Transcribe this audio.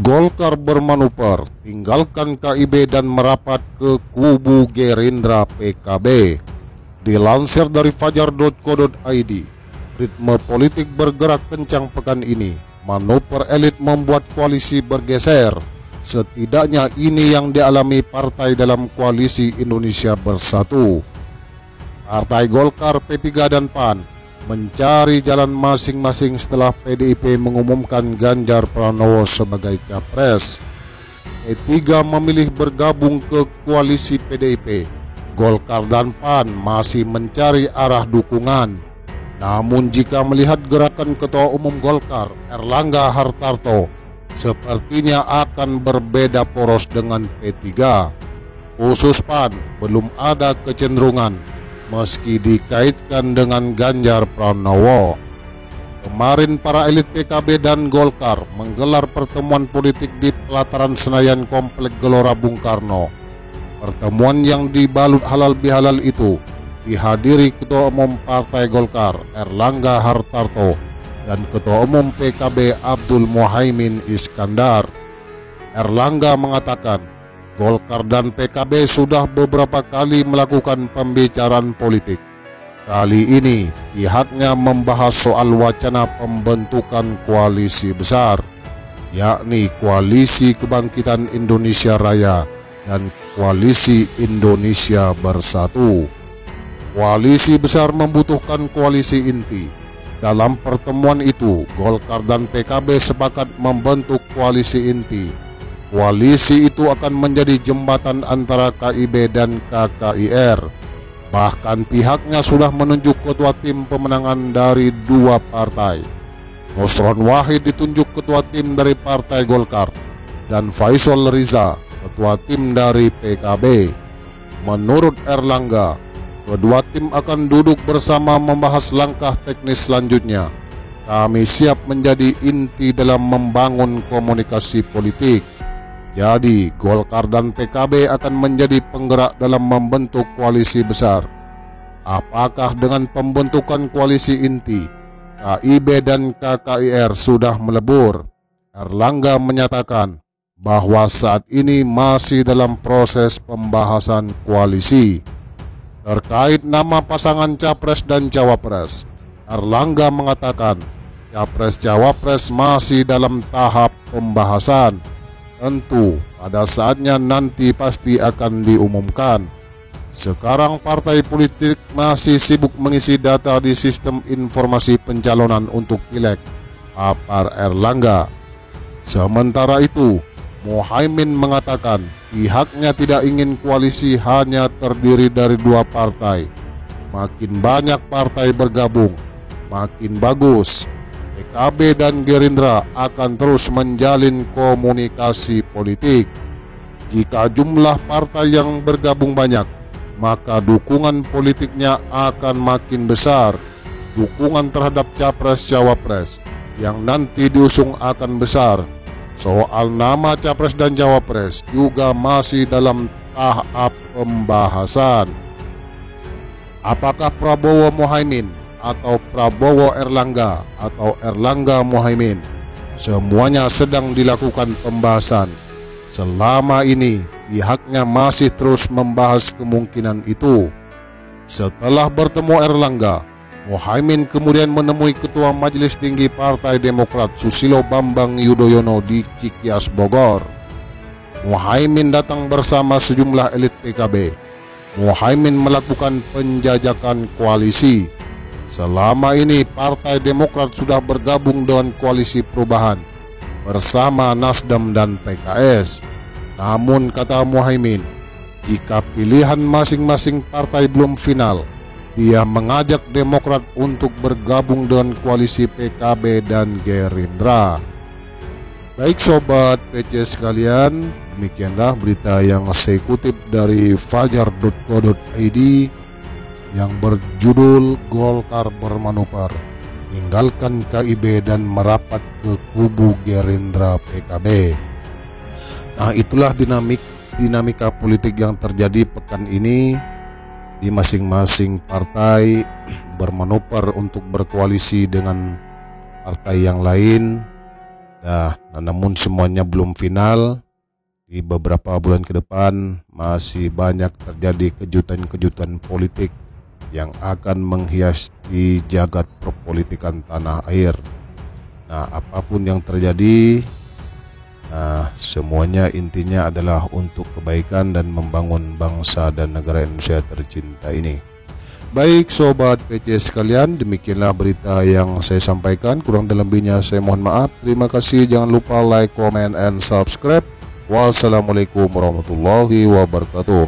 Golkar bermanuver, tinggalkan KIB dan merapat ke kubu Gerindra PKB. Dilansir dari fajar.co.id, ritme politik bergerak kencang pekan ini. Manuver elit membuat koalisi bergeser. Setidaknya ini yang dialami partai dalam koalisi Indonesia Bersatu. Partai Golkar, P3 dan PAN mencari jalan masing-masing setelah PDIP mengumumkan Ganjar Pranowo sebagai capres. P3 memilih bergabung ke koalisi PDIP. Golkar dan PAN masih mencari arah dukungan. Namun jika melihat gerakan Ketua Umum Golkar, Erlangga Hartarto, sepertinya akan berbeda poros dengan P3. Khusus PAN belum ada kecenderungan meski dikaitkan dengan Ganjar Pranowo. Kemarin para elit PKB dan Golkar menggelar pertemuan politik di pelataran Senayan Komplek Gelora Bung Karno. Pertemuan yang dibalut halal bihalal itu dihadiri Ketua Umum Partai Golkar Erlangga Hartarto dan Ketua Umum PKB Abdul Muhaimin Iskandar. Erlangga mengatakan Golkar dan PKB sudah beberapa kali melakukan pembicaraan politik. Kali ini pihaknya membahas soal wacana pembentukan koalisi besar, yakni Koalisi Kebangkitan Indonesia Raya dan Koalisi Indonesia Bersatu. Koalisi besar membutuhkan koalisi inti. Dalam pertemuan itu, Golkar dan PKB sepakat membentuk koalisi inti. Koalisi itu akan menjadi jembatan antara KIB dan KKIR. Bahkan pihaknya sudah menunjuk ketua tim pemenangan dari dua partai. Nusron Wahid ditunjuk ketua tim dari Partai Golkar dan Faisal Riza ketua tim dari PKB. Menurut Erlangga, kedua tim akan duduk bersama membahas langkah teknis selanjutnya. Kami siap menjadi inti dalam membangun komunikasi politik. Jadi, Golkar dan PKB akan menjadi penggerak dalam membentuk koalisi besar. Apakah dengan pembentukan koalisi inti, KIB dan KKIR sudah melebur? Erlangga menyatakan bahwa saat ini masih dalam proses pembahasan koalisi. Terkait nama pasangan Capres dan Cawapres, Erlangga mengatakan Capres-Cawapres masih dalam tahap pembahasan. Tentu pada saatnya nanti pasti akan diumumkan. Sekarang partai politik masih sibuk mengisi data di sistem informasi pencalonan untuk pileg, papar Erlangga. Sementara itu, Muhaimin mengatakan pihaknya tidak ingin koalisi hanya terdiri dari dua partai. Makin banyak partai bergabung, makin bagus. PKB dan Gerindra akan terus menjalin komunikasi politik. Jika jumlah partai yang bergabung banyak, maka dukungan politiknya akan makin besar. Dukungan terhadap Capres-Cawapres yang nanti diusung akan besar. Soal nama Capres dan Cawapres juga masih dalam tahap pembahasan. Apakah Prabowo Muhaimin atau Prabowo Erlangga atau Erlangga Muhaimin? Semuanya sedang dilakukan pembahasan. Selama ini pihaknya masih terus membahas kemungkinan itu. Setelah bertemu Erlangga, Muhaimin kemudian menemui Ketua Majelis Tinggi Partai Demokrat Susilo Bambang Yudhoyono di Cikias, Bogor. Muhaimin datang bersama sejumlah elit PKB. Muhaimin melakukan penjajakan koalisi. Selama ini Partai Demokrat sudah bergabung dengan Koalisi Perubahan bersama Nasdem dan PKS. Namun kata Muhaimin, jika pilihan masing-masing partai belum final, dia mengajak Demokrat untuk bergabung dengan koalisi PKB dan Gerindra. Baik sobat PC sekalian, demikianlah berita yang saya kutip dari fajar.co.id yang berjudul Golkar bermanuver, tinggalkan KIB dan merapat ke kubu Gerindra PKB. Nah, itulah dinamika politik yang terjadi pekan ini di masing-masing partai bermanuver untuk berkoalisi dengan partai yang lain Namun semuanya belum final. Di beberapa bulan ke depan masih banyak terjadi kejutan-kejutan politik yang akan menghiasi jagat perpolitikan tanah air. Apapun yang terjadi, semuanya intinya adalah untuk kebaikan dan membangun bangsa dan negara Indonesia tercinta ini. Baik sobat PC sekalian, demikianlah berita yang saya sampaikan. Kurang dan lebihnya saya mohon maaf. Terima kasih, jangan lupa like, comment, and subscribe. Wassalamualaikum warahmatullahi wabarakatuh.